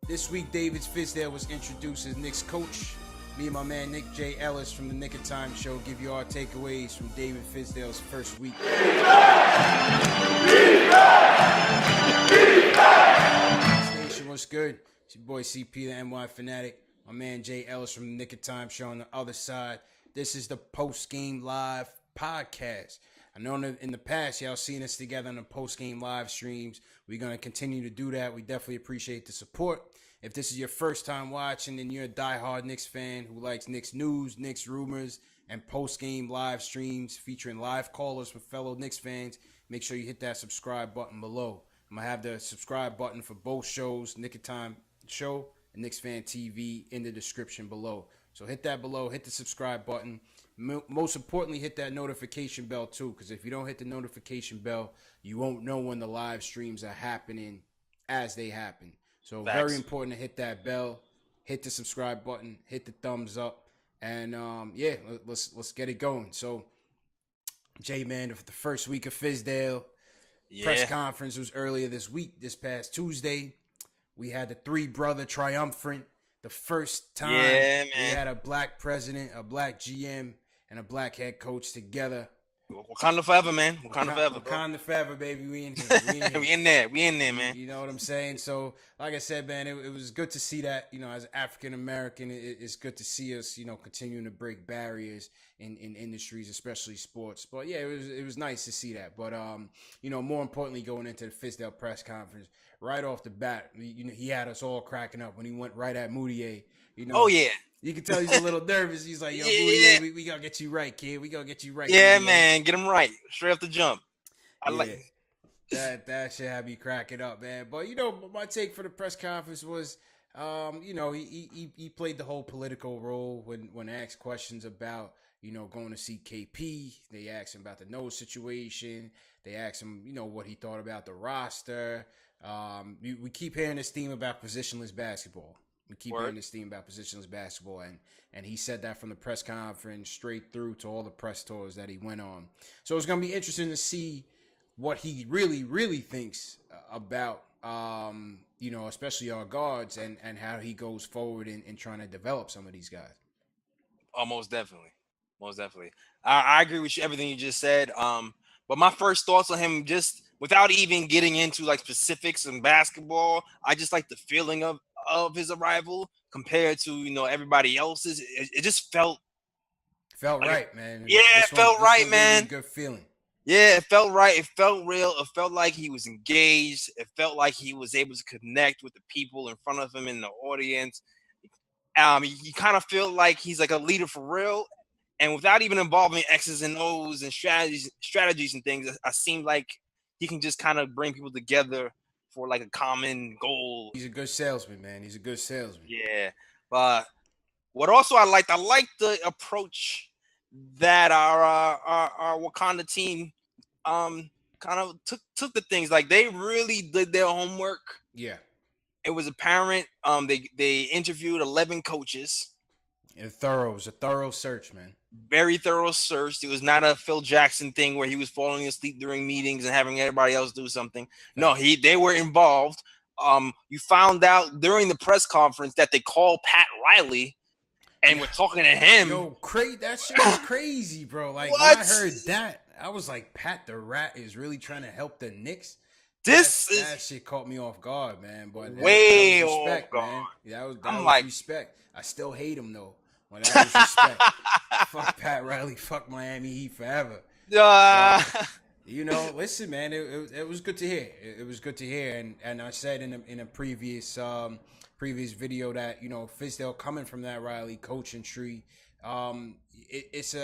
This week, David Fizdale was introduced as Knicks Coach. Me and my man Nick J. Ellis from the Nick of Time show give you our takeaways from David Fizdale's first week. Nation, what's good? It's your boy CP, the NY Fanatic. My man J. Ellis from the Nick of Time show on the other side. This is the Postgame Live podcast. I know in the past, y'all seen us together on the Postgame Live streams. We're going to continue to do that. We definitely appreciate the support. If this is your first time watching and you're a diehard Knicks fan who likes Knicks news, Knicks rumors, and post-game live streams featuring live callers from fellow Knicks fans, make sure you hit that subscribe button below. I'm going to have the subscribe button for both shows, Nick of Time Show and Knicks Fan TV, in the description below. So hit that below, hit the subscribe button. Most importantly, hit that notification bell too, because if you don't hit the notification bell, you won't know when the live streams are happening as they happen. So Facts. Very important to hit that bell, hit the subscribe button, hit the thumbs up, and let's get it going. So, Jay, man, the first week of Fizdale press conference was earlier this week, this past Tuesday. We had the three-brother triumphant. The first time we had a black president, a black GM, and a black head coach together. Wakanda forever, man. Wakanda forever, bro. Wakanda forever, baby. We in here. We in there. We in there, man. You know what I'm saying? So, like I said, man, it was good to see that, as African-American, it's good to see us, continuing to break barriers in industries, especially sports. But, yeah, it was nice to see that. But, more importantly, going into the Fizdale press conference, right off the bat, he had us all cracking up when he went right at Moutier. Oh, yeah. You can tell he's a little nervous. He's like, yo, Moutier, we got to get you right, kid. We got to get you right. Yeah, Moutier. man. Get him right. Straight off the jump. I like that should have me cracking up, man. But, my take for the press conference was, he played the whole political role when asked questions about, going to see KP. They asked him about the nose situation. They asked him, what he thought about the roster. We keep hearing this theme about positionless basketball. Hearing this theme about positionless basketball, and he said that from the press conference straight through to all the press tours that he went on. So it's going to be interesting to see what he really, really thinks about, especially our guards and how he goes forward in trying to develop some of these guys. Oh, most definitely. Most definitely. I agree with you, everything you just said. But my first thoughts on him, just without even getting into like specifics in basketball, I just like the feeling of his arrival compared to everybody else's. It just felt like, right, man. Yeah, it felt right, man. Really good feeling. Yeah, it felt right. It felt real. It felt like he was engaged. It felt like he was able to connect with the people in front of him in the audience. You kind of feel like he's like a leader for real, and without even involving X's and O's and strategies and things, I seem like he can just kind of bring people together for like a common goal. He's a good salesman, man. He's a good salesman. Yeah. But what also I liked the approach that our Wakanda team kind of took the things. Like they really did their homework. Yeah. It was apparent. They interviewed 11 coaches. It was a thorough search, man. Very thorough search. It was not a Phil Jackson thing where he was falling asleep during meetings and having everybody else do something. No, they were involved. You found out during the press conference that they called Pat Riley and were talking to him. Yo, that shit was crazy, bro. Like when I heard that, I was like, Pat the Rat is really trying to help the Knicks. That shit caught me off guard, man. But way that was respect, off guard. Man. That was respect. I still hate him though. Well, that was respect. Fuck Pat Riley. Fuck Miami Heat forever. Listen, man. It was good to hear. It was good to hear. And I said in a previous video that Fizdale coming from that Riley coaching tree. It's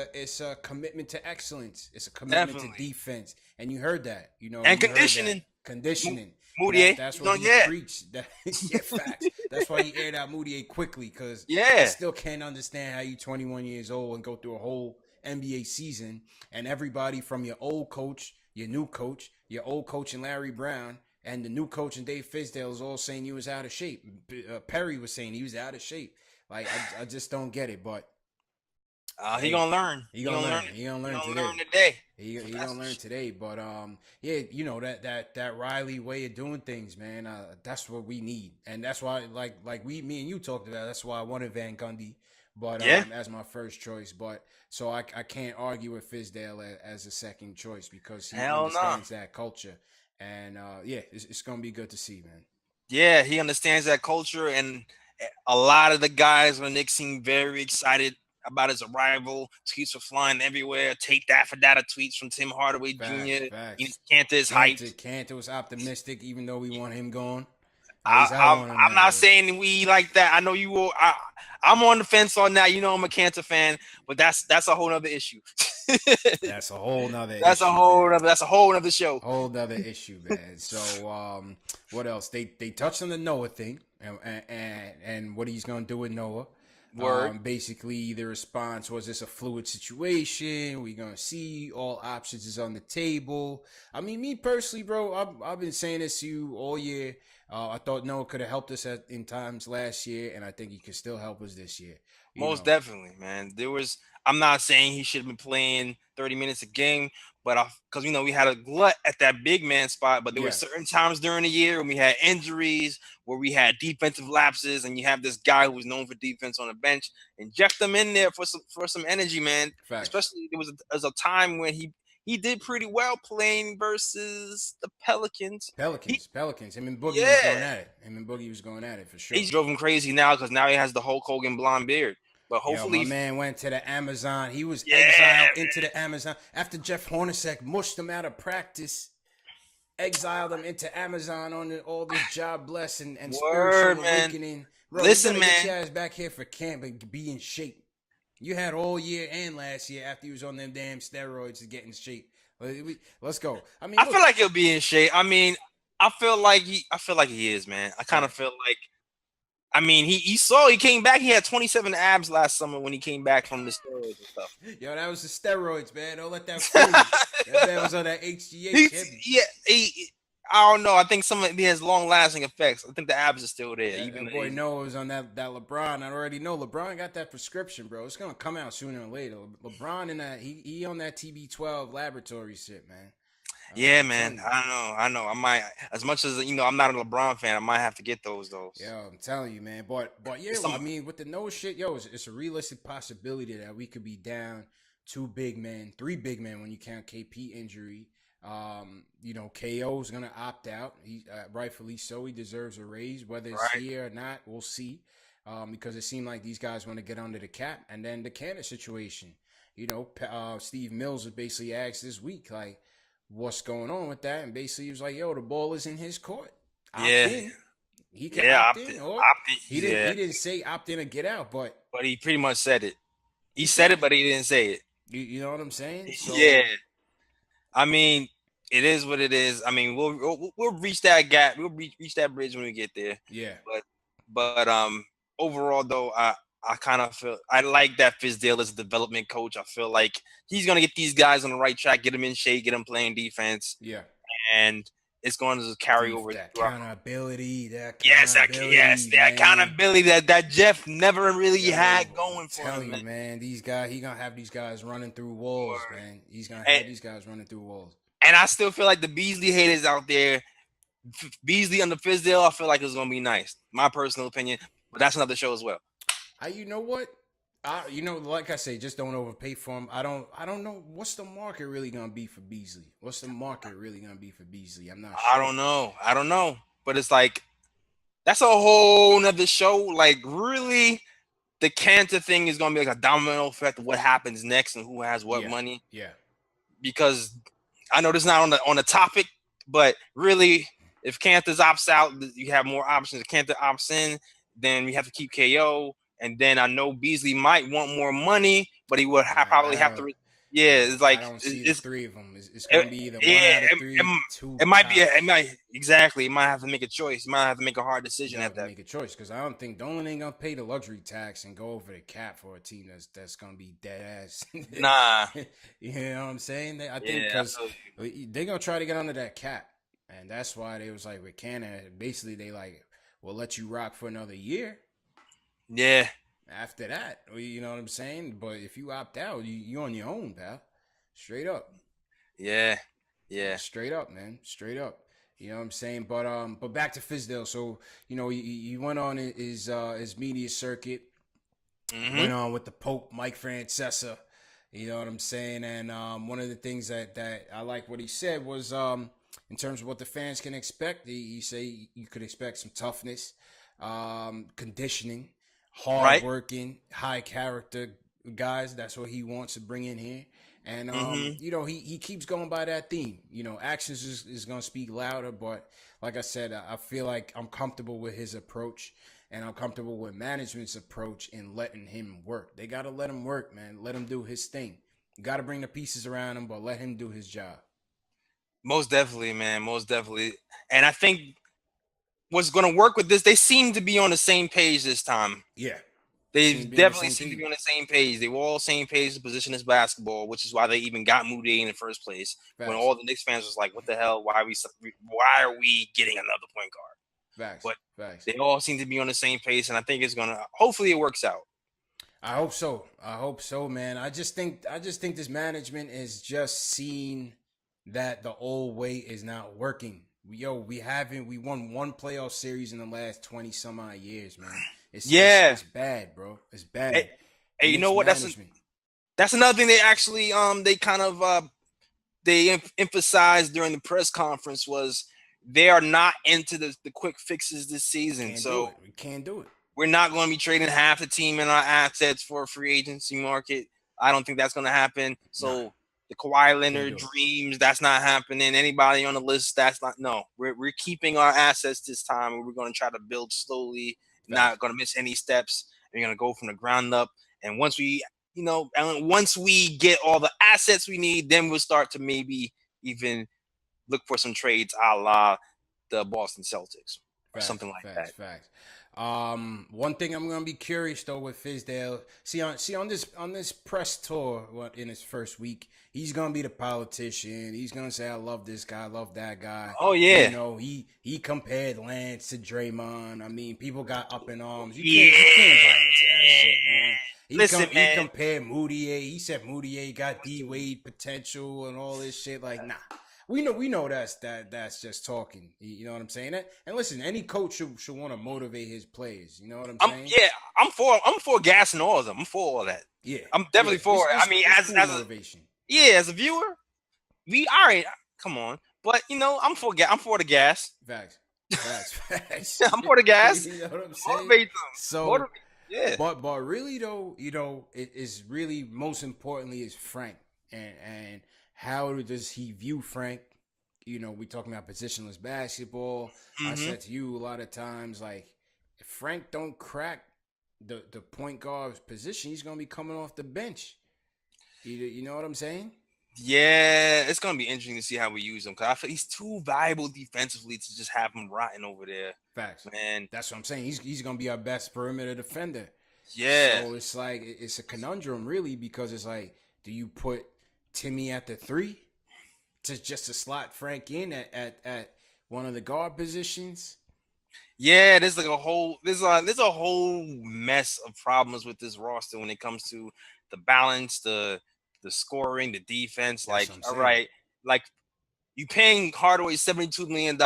a commitment to excellence. It's a commitment to defense. And you heard that. And conditioning. Conditioning. Moutier, that's what he preached. Facts. That's why he aired out Moutier quickly, because I still can't understand how you 21 years old and go through a whole NBA season and everybody from your old coach, your new coach, your old coach and Larry Brown, and the new coach and Dave Fizdale is all saying you was out of shape. Perry was saying he was out of shape. Like I just don't get it. But He Hey, gonna learn. he gonna learn. He gonna learn today. He gonna learn today. But yeah, you know that Riley way of doing things, man. That's what we need, and that's why like me and you talked about. That's why I wanted Van Gundy, but Yeah. as my first choice. But so I can't argue with Fizdale as a second choice because he Hell no. understands that culture, and yeah, it's gonna be good to see, man. Yeah, he understands that culture, and a lot of the guys on the Knicks seem very excited about his arrival. Tweets were flying everywhere. Take that for data tweets from Tim Hardaway Jr. Facts. Cantor is hyped. Cantor was optimistic, even though we want him gone. At least I I'm want him. not saying we like that. I know you will. I'm on the fence on that. You know, I'm a Cantor fan, but that's a whole other issue. That's a whole nother issue. That's a whole other show. Whole nother issue, man. So what else? They touched on the Noah thing and what he's gonna do with Noah. Word. Basically, the response was, "It's a fluid situation. We're gonna see. All options is on the table." I mean, me personally, bro, I've been saying this to you all year. I thought Noah could have helped us in times last year, and I think he could still help us this year. Most definitely, man. I'm not saying he should have been playing 30 minutes a game, but because we had a glut at that big man spot, but there were certain times during the year when we had injuries, where we had defensive lapses, and you have this guy who was known for defense on the bench. Inject them in there for some energy, man. Facts. Especially there was a time when he did pretty well playing versus the Pelicans. Pelicans. Him and Boogie was going at it. Him and Boogie was going at it for sure. He drove him crazy now because now he has the Hulk Hogan blonde beard. But hopefully, my man went to the Amazon. He was exiled into the Amazon after Jeff Hornacek mushed him out of practice, exiled him into Amazon on all this job blessing and spiritual awakening. Bro, listen, man, get your ass back here for camp and be in shape. You had all year and last year after he was on them damn steroids to get in shape. Let's go. I mean, I feel like he'll be in shape. I mean, I feel like he is, man. I kind of feel like. I mean, he came back. He had 27 abs last summer when he came back from the steroids and stuff. Yo, that was the steroids, man. Don't let that fool you. That man was on that HGH. I don't know. I think some of it has long-lasting effects. I think the abs are still there. Yeah, even boy Noah was on that LeBron. I already know LeBron got that prescription, bro. It's gonna come out sooner or later. LeBron and that he on that TB12 laboratory shit, man. Yeah, man. I know. I might, as much as I'm not a LeBron fan, I might have to get those. Yo, I'm telling you, man. But yeah, I mean, with the Noah shit, yo, it's a realistic possibility that we could be down 3 big men when you count KP injury. KO is gonna opt out. He rightfully so. He deserves a raise, whether it's here or not. We'll see. Because it seemed like these guys want to get under the cap, and then the Cantor situation. Steve Mills was basically asked this week, like, what's going on with that? And basically he was like, yo, the ball is in his court. Opt in. He can opt in. He didn't say opt in or get out, but he pretty much said it. He said it, but he didn't say it. You know what I'm saying? So, yeah. I mean, it is what it is. I mean, we'll reach that gap. We'll reach that bridge when we get there. Yeah. But overall though, I kind of feel I like that Fizdale is a development coach. I feel like he's gonna get these guys on the right track, get them in shape, get them playing defense. Yeah, and it's going to carry over that accountability. The accountability that Jeff never really had going for him. Man, these guys, he gonna have these guys running through walls, man. He's gonna have these guys running through walls. And I still feel like the Beasley haters out there, Beasley under Fizdale, I feel like it's gonna be nice. My personal opinion, but that's another show as well. You know what? Like I say, just don't overpay for him. I don't know what's the market really gonna be for Beasley. I'm not sure. I don't know. But it's like that's a whole nother show. Like really, the Cantor thing is gonna be like a domino effect of what happens next and who has what money. Yeah. Because I know this is not on the topic, but really, if Cantor opts out, you have more options. If Cantor opts in, then we have to keep KO. And then I know Beasley might want more money, but he would probably have to. Yeah, it's like I don't see the 3 of them. It's going to be either 1 out of 3, 2. It might be. It might exactly. He might have to make a choice. He might have to make a hard decision at that. Make a choice because I don't think Dolan ain't gonna pay the luxury tax and go over the cap for a team that's gonna be dead ass. Nah, you know what I'm saying? I think because they're gonna try to get under that cap, and that's why they was like with Cantor. Basically, they like, we'll let you rock for another year. Yeah. after that. You know what I'm saying? But if you opt out, you're on your own, pal. Straight up. Yeah. Yeah. Straight up, man. Straight up. You know what I'm saying? But back to Fizdale. So, he went on his media circuit, went on with the Pope, Mike Francesa. You know what I'm saying? And one of the things that I like what he said was in terms of what the fans can expect, he say you could expect some toughness, conditioning, hard working, high character guys. That's what he wants to bring in here. And he keeps going by that theme. Actions is going to speak louder, but like I said, I feel like I'm comfortable with his approach, and I'm comfortable with management's approach in letting him work. They got to let him work, man. Let him do his thing. You got to bring the pieces around him, but let him do his job. Most definitely, man. Most definitely. And I think what's going to work with this, they seem to be on the same page this time. Yeah. They definitely seem to be on the same page. They were all same page to position as basketball, which is why they even got Moody in the first place. Facts. When all the Knicks fans was like, "What the hell? Why are we getting another point guard?" Facts. But Facts. they all seem to be on the same pace, and I think it's gonna. Hopefully, it works out. I hope so, man. I just think this management is just seen that the old way is not working. We won one playoff series in the last 20 some odd years, man. It's bad, bro. It's bad. Hey, you know what? That's another thing they actually they kind of emphasized during the press conference was they are not into the quick fixes this season. We can't do it. We're not going to be trading half the team in our assets for a free agency market. I don't think that's going to happen. So the Kawhi Leonard dreams, that's not happening. Anybody on the list, that's not. No, we're keeping our assets this time, and we're going to try to build slowly. Not going to miss any steps. We're going to go from the ground up. And once we get all the assets we need, then we'll start to maybe even look for some trades a la the Boston Celtics or something like that. Facts. One thing I'm gonna be curious though with Fizdale. See on this press tour, in his first week, he's gonna be the politician. He's gonna say, "I love this guy, I love that guy." Oh yeah. He compared Lance to Draymond. I mean, people got up in arms. You can't buy into that shit, man. He compared Moutier. He said Moutier got D-Wade potential and all this shit. Like, nah. We know that's just talking. You know what I'm saying? And listen, any coach should want to motivate his players. You know what I'm saying? I'm for gassing all of them. I'm for all that. Yeah, I'm definitely for it. I mean, as motivation. As a viewer, we all right. Come on, but I'm for the gas. Facts. I'm for the gas. You know what I'm saying? Motivate them. So but really though, it is really most importantly is Frank and how does he view Frank? We talking about positionless basketball. I said to you a lot of times, like, if Frank don't crack the point guard's position, he's gonna be coming off the bench. You know what I'm saying? Yeah, it's gonna be interesting to see how we use him because I feel he's too valuable defensively to just have him rotting over there. Facts, man. That's what I'm saying. He's gonna be our best perimeter defender. Yeah. So it's like it's a conundrum, really, because it's like, do you put Timmy at the 3 to slot Frank in at one of the guard positions? Yeah, there's a whole mess of problems with this roster when it comes to the balance, the scoring, the defense. Like, all right, like you paying Hardaway $72 million,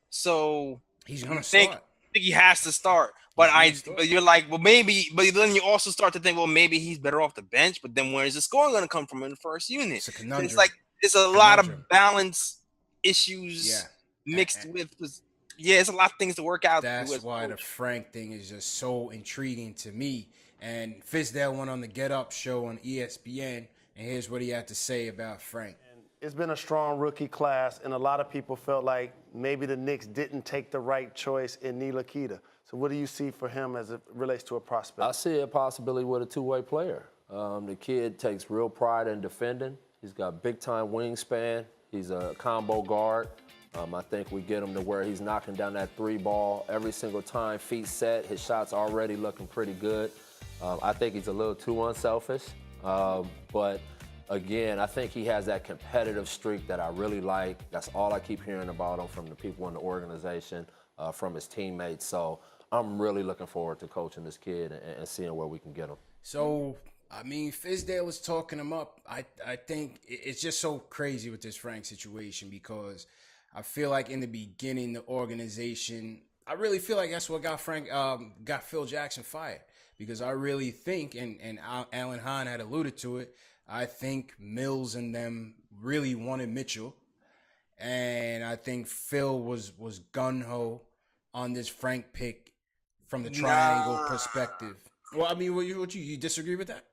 so he's gonna think he has to start. But you're like, well, maybe. But then you also start to think, well, maybe he's better off the bench. But then where is the scoring going to come from in the first unit? It's a conundrum. It's like it's a lot of balance issues mixed with. It's a lot of things to work out. That's why the Frank thing is just so intriguing to me. And Fizdale went on the Get Up show on ESPN, and here's what he had to say about Frank. It's been a strong rookie class, and a lot of people felt like maybe the Knicks didn't take the right choice in Ntilikina. So what do you see for him as it relates to a prospect? I see a possibility with a two-way player. The kid takes real pride in defending. He's got big-time wingspan. He's a combo guard. I think we get him to where he's knocking down that 3 ball every single time, feet set. His shot's already looking pretty good. I think he's a little too unselfish, but again, I think he has that competitive streak that I really like. That's all I keep hearing about him from the people in the organization, from his teammates. So I'm really looking forward to coaching this kid and seeing where we can get him. So, I mean, Fizdale is talking him up. I think it's just so crazy with this Frank situation because I feel like in the beginning, the organization, I really feel like that's what got Phil Jackson fired. Because I really think, and Alan Hahn had alluded to it, I think Mills and them really wanted Mitchell. And I think Phil was gung-ho on this Frank pick from the triangle perspective. Well, I mean, you disagree with that?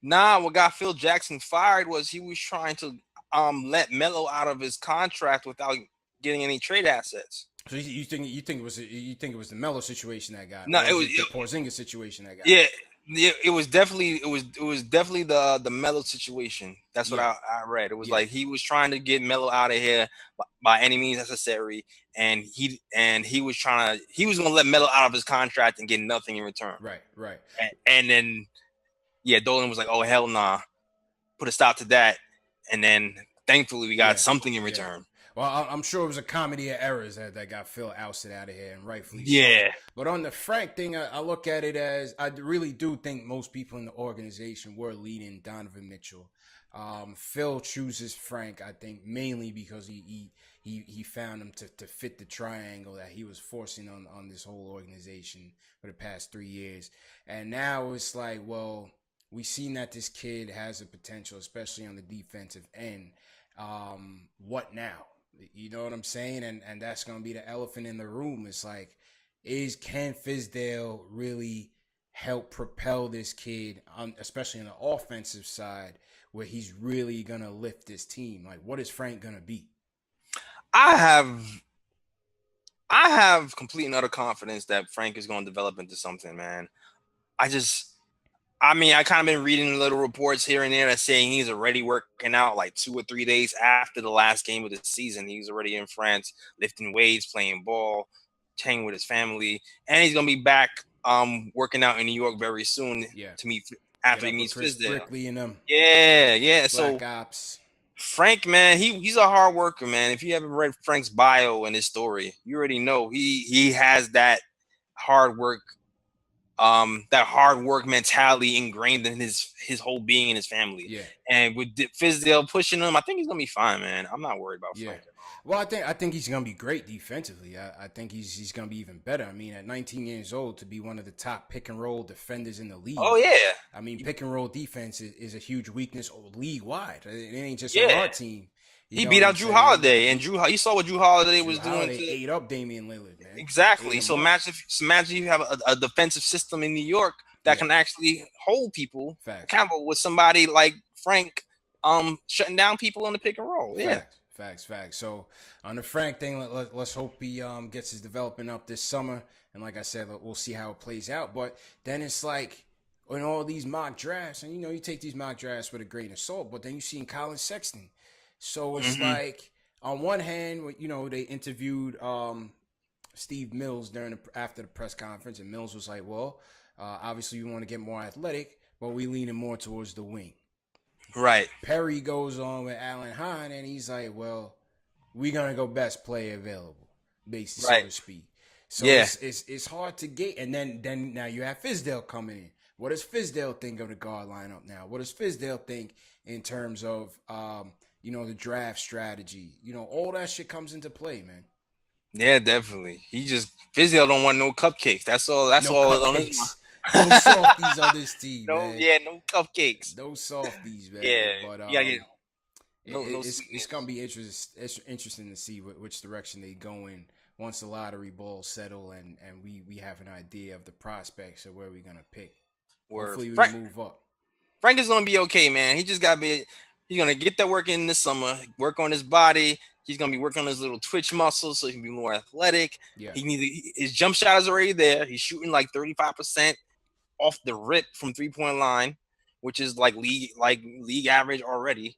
Nah, what got Phil Jackson fired was he was trying to let Melo out of his contract without getting any trade assets. So you think it was the Melo situation that got? No, it was the Porzingis situation that got. Yeah, it was definitely the Melo situation. That's what I read. It was like he was trying to get Melo out of here by any means necessary, and he was going to let Melo out of his contract and get nothing in return. Right. And then Dolan was like, "Oh hell nah," put a stop to that, and then thankfully we got something in return. Well, I'm sure it was a comedy of errors that got Phil ousted out of here, and rightfully so. Yeah. But on the Frank thing, I look at it as I really do think most people in the organization were leading Donovan Mitchell. Phil chooses Frank, I think, mainly because he found him to fit the triangle that he was forcing on this whole organization for the past 3 years. And now it's like, well, we've seen that this kid has a potential, especially on the defensive end. What now? You know what I'm saying? And that's going to be the elephant in the room. It's like, can Fizdale really help propel this kid, especially on the offensive side, where he's really going to lift this team? Like, what is Frank going to be? I have complete and utter confidence that Frank is going to develop into something, man. I kind of been reading little reports here and there that saying he's already working out like 2 or 3 days after the last game of the season. He's already in France, lifting weights, playing ball, hanging with his family, and he's gonna be back working out in New York very soon to meet after he meets Fizdale. Brickley and them. Yeah. Black So Ops. Frank, man, he's a hard worker, man. If you haven't read Frank's bio and his story, you already know he has that hard work. That hard work mentality ingrained in his whole being and his family. Yeah. And with Fizdale pushing him, I think he's gonna be fine, man. I'm not worried about Frank. Well, I think he's gonna be great defensively. I think he's gonna be even better. I mean, at 19 years old, to be one of the top pick and roll defenders in the league. Oh yeah. I mean, pick and roll defense is a huge weakness league wide. It ain't just on our team. He beat out Drew Holiday, and you saw what Drew Holiday was doing. They ate up Damian Lillard, man. Exactly. So imagine you have a defensive system in New York that can actually hold people accountable with somebody like Frank, shutting down people in the pick and roll. Facts. So on the Frank thing, let's hope he gets his development up this summer. And like I said, we'll see how it plays out. But then it's like in all these mock drafts, and you take these mock drafts with a grain of salt, but then you see Colin Sexton. So it's like, on one hand, they interviewed Steve Mills after the press conference, and Mills was like, well, obviously we want to get more athletic, but we leaning more towards the wing. Right. Perry goes on with Alan Hahn, and he's like, well, we're going to go best player available, basically, so to speak. So it's hard to get. And then now you have Fizdale coming in. What does Fizdale think of the guard lineup now? What does Fizdale think in terms of the draft strategy? All that shit comes into play, man. Yeah, definitely. Fizdale don't want no cupcakes. That's all. That's no all. Cupcakes. No softies on this team, man. No cupcakes. No softies, man. Yeah, but it's gonna be interesting to see which direction they go in once the lottery balls settle and we have an idea of the prospects of where we're gonna pick. Hopefully we move up. Frank is gonna be okay, man. He just gotta be. He's gonna get that work in this summer. Work on his body. He's gonna be working on his little twitch muscles so he can be more athletic. Yeah. His jump shot is already there. He's shooting like 35% off the rip from 3-point line, which is like league average already.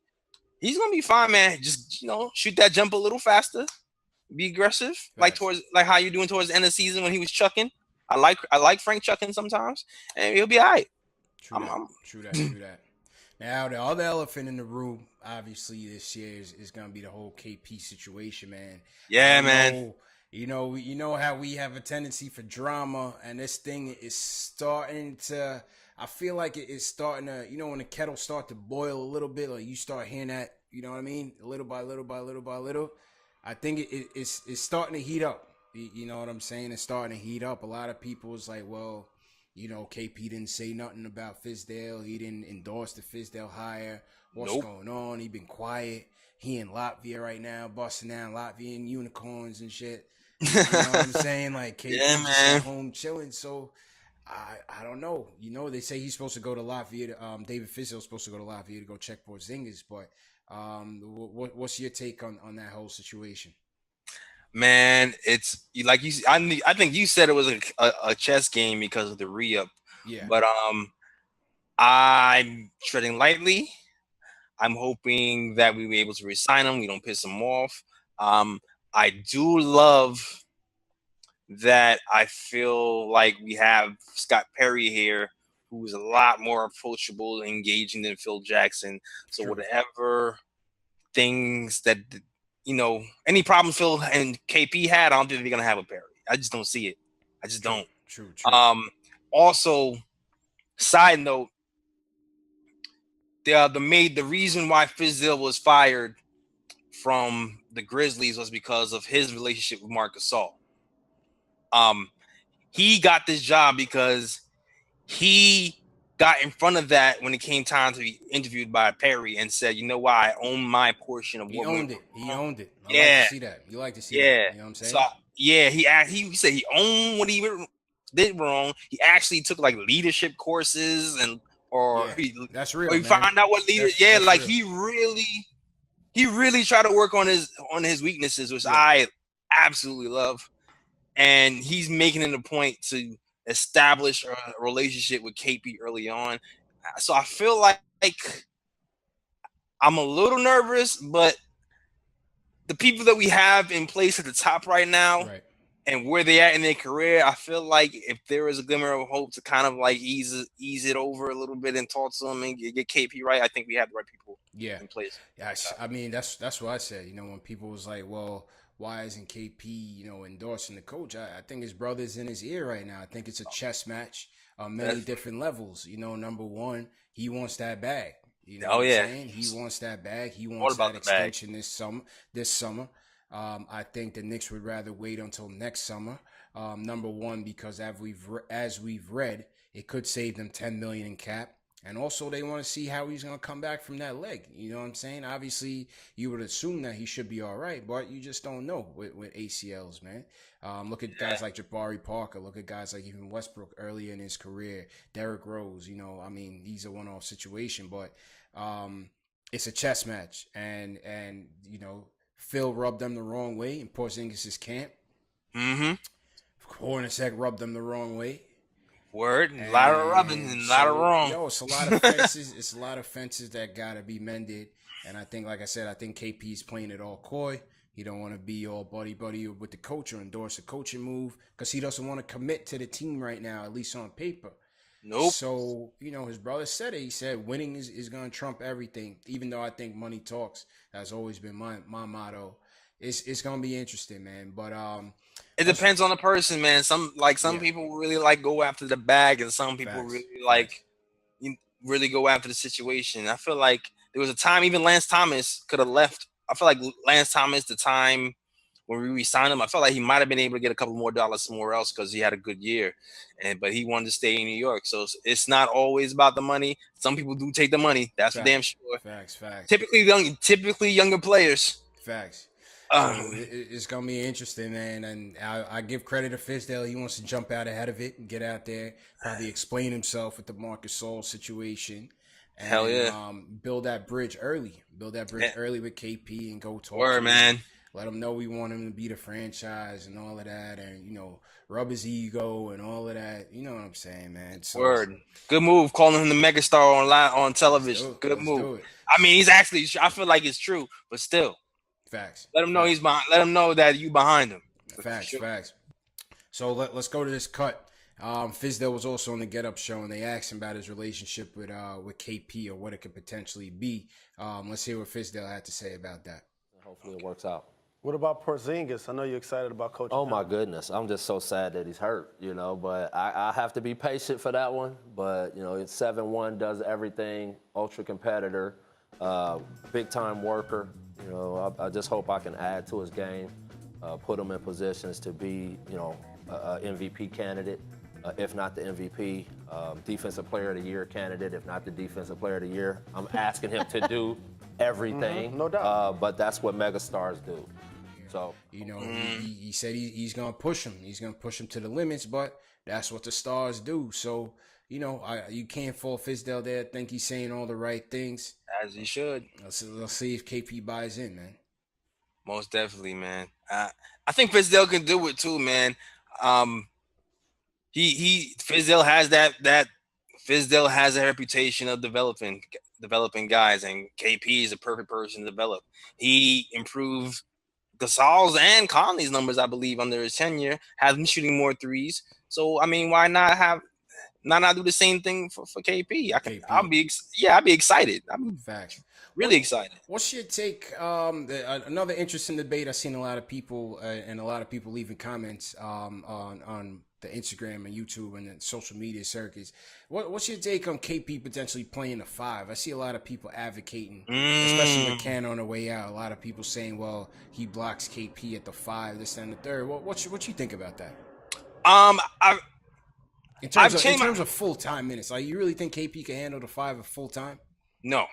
He's gonna be fine, man. Just shoot that jump a little faster. Be aggressive, like how you doing towards the end of the season when he was chucking. I like Frank chucking sometimes, and he'll be all right. True that. Now, the other elephant in the room, obviously, this year is going to be the whole KP situation, man. Yeah, man. You know how we have a tendency for drama, and this thing is starting to. I feel like it is starting to. When the kettle start to boil a little bit, like you start hearing that. You know what I mean? Little by little by little by little. I think it's starting to heat up. You know what I'm saying? It's starting to heat up. A lot of people was like, well, KP didn't say nothing about Fizdale. He didn't endorse the Fizdale hire. What's going on? He been quiet. He in Latvia right now, busting down Latvian unicorns and shit. You know what I'm saying? Like KP just at home chilling. So I don't know. They say he's supposed to go to Latvia. David Fizdale is supposed to go to Latvia to go check Porzingis. But what's your take on that whole situation? Man, it's like you. I think you said it was a chess game because of the re-up. Yeah. But I'm treading lightly. I'm hoping that we were able to re-sign him. We don't piss him off. I do love that. I feel like we have Scott Perry here, who's a lot more approachable and engaging than Phil Jackson. So whatever things that any problem Phil and KP had, I don't think they're gonna have with Perry. I just don't see it. I just don't. True. Also, side note, the reason why Fizdale was fired from the Grizzlies was because of his relationship with Marc Gasol. He got this job because he got in front of that when it came time to be interviewed by Perry and said, "You know why? I own my portion of what owned it. He owned it. I Yeah. like to see that. You like to see that. You know what I'm saying? So he said he owned what he did wrong. He actually took like leadership courses that's real. Or he found out what leaders. That's like real. he really tried to work on his weaknesses, which I absolutely love. And he's making it a point to establish a relationship with KP early on. So I feel like I'm a little nervous, but the people that we have in place at the top right now and where they at in their career, I feel like if there is a glimmer of hope to kind of like ease it over a little bit and talk to them and get KP right, I think we have the right people in place. Yeah, I mean, that's what I said. When people was like, well, why isn't KP, endorsing the coach? I think his brother's in his ear right now. I think it's a chess match on many different levels. Number one, he wants that bag. What I'm saying? He wants that bag. He wants that extension this summer. I think the Knicks would rather wait until next summer. Number one, because as we've read, it could save them $10 million in cap. And also, they want to see how he's going to come back from that leg. You know what I'm saying? Obviously, you would assume that he should be all right, but you just don't know with ACLs, man. Look at guys like Jabari Parker. Look at guys like even Westbrook early in his career. Derrick Rose, these are one-off situation, but it's a chess match. And Phil rubbed them the wrong way in Porzingis' camp. Mm-hmm. Hornacek rubbed them the wrong way. Word, a lot of rubbing and a lot of wrong. It's a lot of fences. It's a lot of fences that gotta be mended. And I think, like I said, KP's playing it all coy. He don't want to be all buddy with the coach or endorse a coaching move because he doesn't want to commit to the team right now, at least on paper. Nope. So, his brother said it. He said winning is going to trump everything, even though I think money talks. That's always been my motto. It's going to be interesting, man. But it depends on the person, man. Some people really go after the bag, and some people really go after the situation. I feel like there was a time even Lance Thomas could have left. I feel like Lance Thomas, the time when we re-signed him, I felt like he might have been able to get a couple more dollars somewhere else because he had a good year, but he wanted to stay in New York. So it's not always about the money. Some people do take the money. That's for damn sure. Facts. Typically younger players. Facts. So it's gonna be interesting, man. And I give credit to Fizdale. He wants to jump out ahead of it and get out there, probably explain himself with the Marc Gasol situation. And, hell yeah. Build that bridge early. Early with KP and go talk. Word, man. Let him know we want him to be the franchise and all of that, and rub his ego and all of that. You know what I'm saying, man? So, word. Good move, calling him the megastar on television. Good move. I mean, he's actually. I feel like it's true, but still. Facts. Let him know he's behind. Let him know that you behind him. Facts. So let's go to this cut. Fizdale was also on the Get Up show, and they asked him about his relationship with KP or what it could potentially be. Let's hear what Fizdale had to say about that. Hopefully it works out. What about Porzingis? I know you're excited about coaching. Oh my goodness, I'm just so sad that he's hurt, but I have to be patient for that one. But, it's 7-1, does everything, ultra competitor, big time worker. I just hope I can add to his game, put him in positions to be, a MVP candidate, if not the MVP, defensive player of the year candidate, if not the defensive player of the year. I'm asking him to do everything. No doubt. But that's what megastars do. So, he said he's going to push him. He's going to push him to the limits, but that's what the stars do. So, you can't fault Fizdale there. I think he's saying all the right things. As he should. Let's see if KP buys in, man. Most definitely, man. I think Fizdale can do it too, man. Fizdale has that Fizdale has a reputation of developing guys, and KP is a perfect person to develop. He improved Gasol's and Conley's numbers, I believe, under his tenure, has been shooting more threes. So, I mean, why not do the same thing for KP? I'd be excited. I'm really excited. What's your take? Another interesting debate. I've seen a lot of people and a lot of people leaving comments on the Instagram and YouTube and the social media circuits. What's your take on KP potentially playing the 5? I see a lot of people advocating, especially with Ken on the way out. A lot of people saying, well, he blocks KP at the 5, this and the third. What you think about that? In terms of full-time minutes, like, you really think KP can handle the 5 at full-time? No.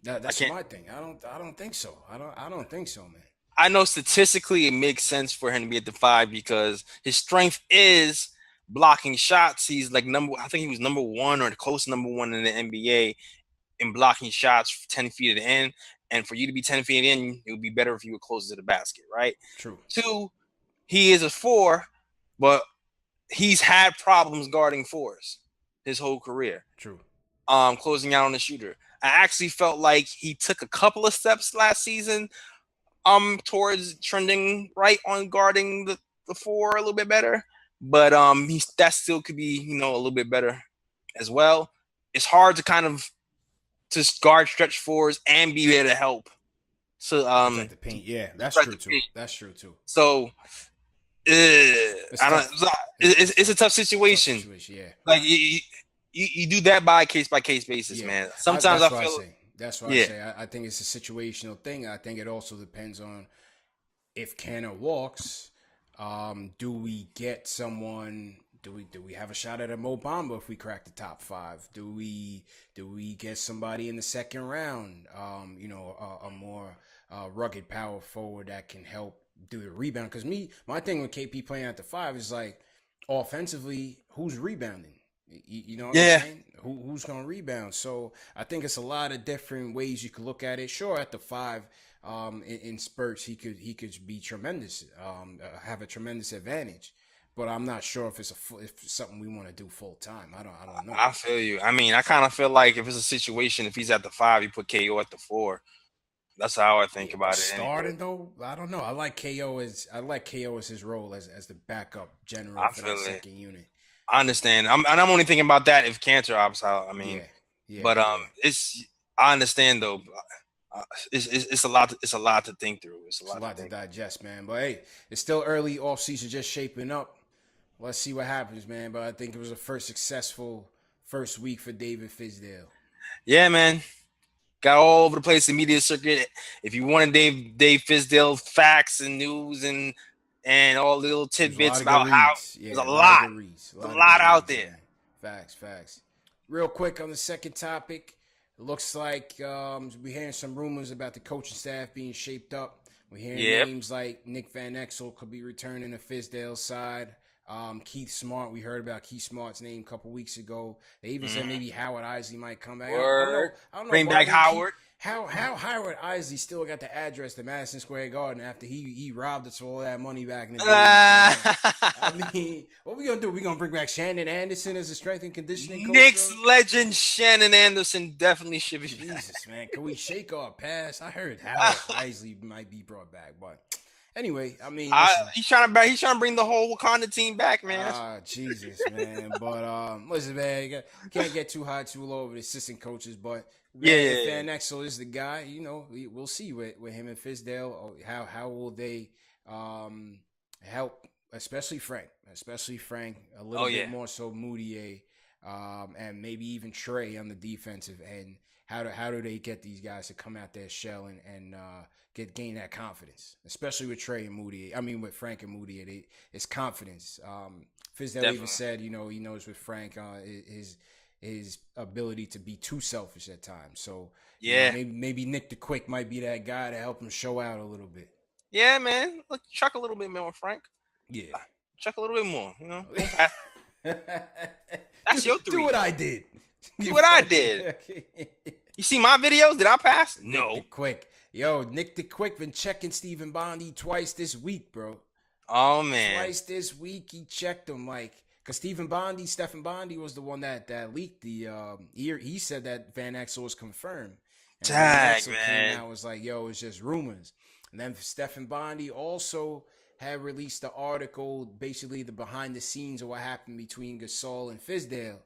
That's my thing. I don't think so. I don't think so, man. I know statistically it makes sense for him to be at the 5 because his strength is blocking shots. He's like I think he was number 1 or close to number 1 in the NBA in blocking shots 10 feet at the end. And for you to be 10 feet in, it would be better if you were closer to the basket, right? True. 2, he is a 4, but he's had problems guarding 4s his whole career. True. Closing out on the shooter. I actually felt like he took a couple of steps last season towards trending right on guarding the 4 a little bit better. But that still could be, a little bit better as well. It's hard to kind of just guard stretch 4s and be able to help. So the paint. Yeah, that's true too. That's true too. So it's a tough situation. Yeah. Like you do that by case basis, man. Sometimes I feel that's what I say. I think it's a situational thing. I think it also depends on if Canner walks. Do we get someone? Do we have a shot at a Mo Bamba if we crack the top 5? Do we get somebody in the second round? A more rugged power forward that can help do the rebound. Because my thing with KP playing at the 5 is like, offensively, who's rebounding? You know what I'm saying? Who's going to rebound? So I think it's a lot of different ways you could look at it. Sure, at the 5, in spurts, he could be tremendous, have a tremendous advantage. But I'm not sure if it's something we want to do full time. I don't know. I feel you. I mean, I kind of feel like if it's a situation, if he's at the 5, you put KO at the 4. That's how I think about it. Starting though, I don't know. I like KO as his role as the backup general for that second unit. I understand. I'm only thinking about that if Cantor opts out. I mean, I understand though. It's a lot. It's a lot to think through. It's a lot to digest, man. But hey, it's still early. Off season just shaping up. Let's see what happens, man. But I think it was a successful first week for David Fizdale. Yeah, man. Got all over the place in media circuit. If you wanted Dave Fizdale facts and news and all the little tidbits about how there's a lot out there. Man. Facts. Real quick on the second topic, it looks like we're hearing some rumors about the coaching staff being shaped up. We're hearing names like Nick Van Exel could be returning to Fizdale's side. Keith Smart, we heard about Keith Smart's name a couple weeks ago. They even said maybe Howard Isley might come back. Word. I don't know Bring back Howard. How Howard Isley still got the address to Madison Square Garden after he robbed us of all that money back in the day. I mean, what we gonna do? We gonna bring back Shannon Anderson as a strength and conditioning coach? Knicks legend Shannon Anderson definitely should be back. Jesus, man. Can we shake our past? I heard Howard Isley might be brought back, but Anyway, I mean, he's trying to bring the whole Wakanda team back, man. Jesus, man. But listen, man, you can't get too high, too low with assistant coaches. But Yeah. Van Exel is the guy. You know, we'll see with him and Fizdale. How will they help, especially Frank, a little bit more so Moutier, and maybe even Trey on the defensive end. How do they get these guys to come out their shell and gain that confidence, especially with Trey and Moutier? I mean, with Frank and Moutier, it's confidence. Fizdale even said, you know, he knows with Frank his ability to be too selfish at times. So yeah, you know, maybe Nick the Quick might be that guy to help him show out a little bit. Yeah, man. Look, chuck a little bit more, Frank. Yeah, chuck a little bit more. You know, that's your 3. Do what I did. Do what I did. You see my videos? Did I pass? No. Nick the Quick. Yo, Nick the Quick been checking Stephen Bondy twice this week, bro. Oh, man. Twice this week he checked him, like, because Stephen Bondy was the one that leaked the he said that Van Exel was confirmed. And Van Exel came out was like, yo, it's just rumors. And then Stephen Bondy also had released the article, basically the behind the scenes of what happened between Gasol and Fizdale.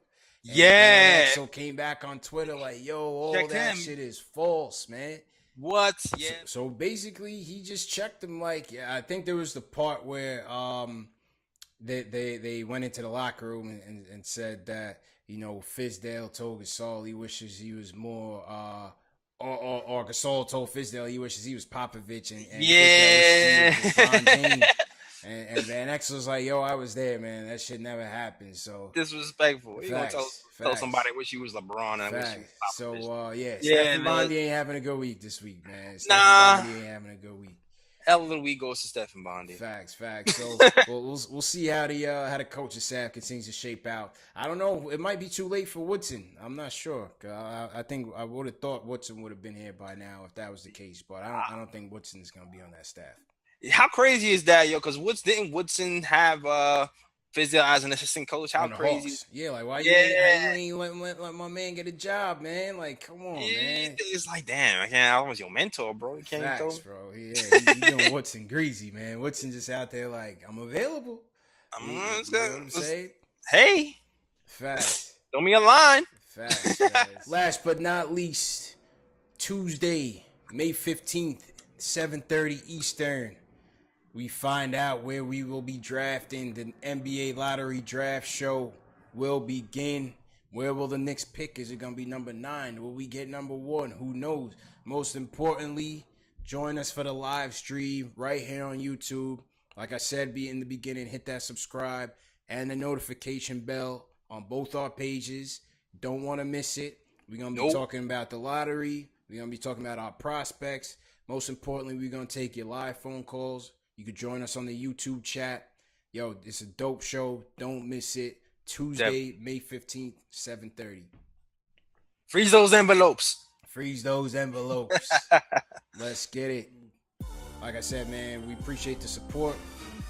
And Van Exel came back on Twitter like, yo, all that shit is false, man. What? Yeah. So basically, he just checked them. Like, I think there was the part where they went into the locker room and said that, you know, Fizdale told Gasol he wishes he was more, or Gasol told Fizdale he wishes he was Popovich and Fizdale was James. And Van Exel was like, yo, I was there, man. That shit never happened. So disrespectful. You gonna tell somebody I wish you was LeBron and I wish you was Popovich. Stephen Bondy ain't having a good week this week, man. Bondy ain't having a good week. Hell of the week goes to Stephen Bondy. Facts. So we'll see how the coaching staff continues to shape out. I don't know. It might be too late for Woodson. I'm not sure. I think I would have thought Woodson would have been here by now if that was the case. But I don't think Woodson is going to be on that staff. How crazy is that, yo? Because didn't Woodson have Fizdale as an assistant coach? How crazy? Hawks. Yeah, like why you ain't let my man get a job, man? Like, come on, man. It's like, damn, I was your mentor, bro. You can't Facts, bro. Yeah, you doing Woodson greasy, man. Woodson just out there like, I'm available. You know what I'm saying? Hey. Facts. Throw me a line. Facts. Last but not least, Tuesday, May 15th, 7:30 Eastern. We find out where we will be drafting. The NBA lottery draft show will begin. Where will the Knicks pick? Is it going to be number 9? Will we get number 1? Who knows? Most importantly, join us for the live stream right here on YouTube. Like I said in the beginning, hit that subscribe and the notification bell on both our pages. Don't want to miss it. We're going to be talking about the lottery. We're going to be talking about our prospects. Most importantly, we're going to take your live phone calls. You could join us on the YouTube chat. Yo, it's a dope show. Don't miss it. Tuesday, May 15th, 7:30. Freeze those envelopes. Let's get it. Like I said, man, we appreciate the support.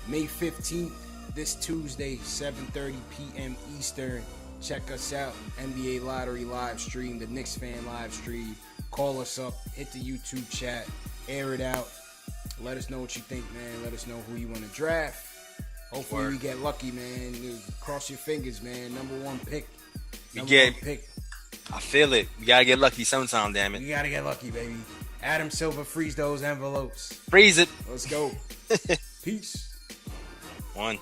May 15th, this Tuesday, 7:30 p.m. Eastern. Check us out. NBA Lottery live stream, the Knicks fan live stream. Call us up. Hit the YouTube chat. Air it out. Let us know what you think, man. Let us know who you want to draft. Hopefully we get lucky, man. Cross your fingers, man. Number one pick. I feel it. We got to get lucky sometime, damn it. You got to get lucky, baby. Adam Silver, freeze those envelopes. Freeze it. Let's go. Peace. 1.